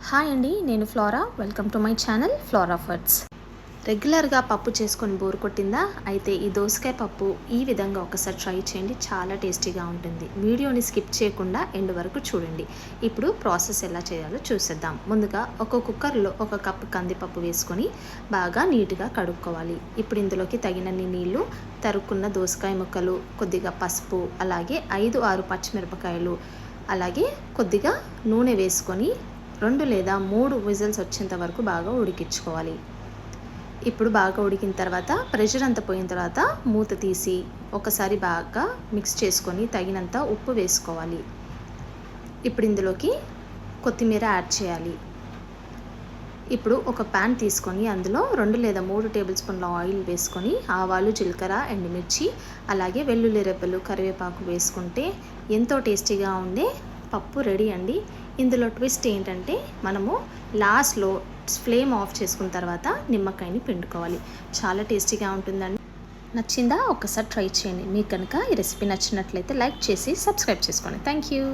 Hi అండి, నేను flora. Welcome to my channel flora foods. రెగ్యులర్గా పప్పు చేసుకొని బోర్ కొట్టిందా? అయితే ఈ దోసకాయ పప్పు ఈ విధంగా ఒకసారి ట్రై చేయండి. చాలా టేస్టీగా ఉంటుంది. వీడియోని స్కిప్ చేయకుండా ఎండ్ వరకు చూడండి. ఇప్పుడు ప్రాసెస్ ఎలా చేయాలో చూసేద్దాం. ముందుగా ఒక కుక్కర్లో 1 కప్పు కందిపప్పు వేసుకొని బాగా నీట్గా కడుక్కోవాలి. ఇప్పుడు ఇందులోకి తగినన్ని నీళ్లు, తరుక్కున్న దోసకాయ ముక్కలు, కొద్దిగా పసుపు, అలాగే 5-6 పచ్చిమిరపకాయలు, అలాగే కొద్దిగా నూనె వేసుకొని 2 లేదా 3 విజిల్స్ వచ్చేంత వరకు బాగా ఉడికించుకోవాలి. ఇప్పుడు బాగా ఉడికిన తర్వాత ప్రెషర్ అంతా పోయిన తర్వాత మూత తీసి ఒకసారి బాగా మిక్స్ చేసుకొని తగినంత ఉప్పు వేసుకోవాలి. ఇప్పుడు ఇందులోకి కొత్తిమీర యాడ్ చేయాలి. ఇప్పుడు ఒక ప్యాన్ తీసుకొని అందులో 2 లేదా 3 టేబుల్ స్పూన్ల ఆయిల్ వేసుకొని ఆవాలు, జీలకర్ర, ఎండుమిర్చి, అలాగే వెల్లుల్లి రెబ్బలు, కరివేపాకు వేసుకుంటే ఎంతో టేస్టీగా ఉండే పప్పు రెడీ అండి. ఇందులో ట్విస్ట్ ఏంటంటే మనము లాస్ట్లో ఫ్లేమ్ ఆఫ్ చేసుకున్న తర్వాత నిమ్మకాయని పిండుకోవాలి. చాలా టేస్టీగా ఉంటుందండి. నచ్చిందా? ఒకసారి ట్రై చేయండి. మీకు కనుక ఈ రెసిపీ నచ్చినట్లయితే లైక్ చేసి సబ్స్క్రైబ్ చేసుకోండి. Thank you.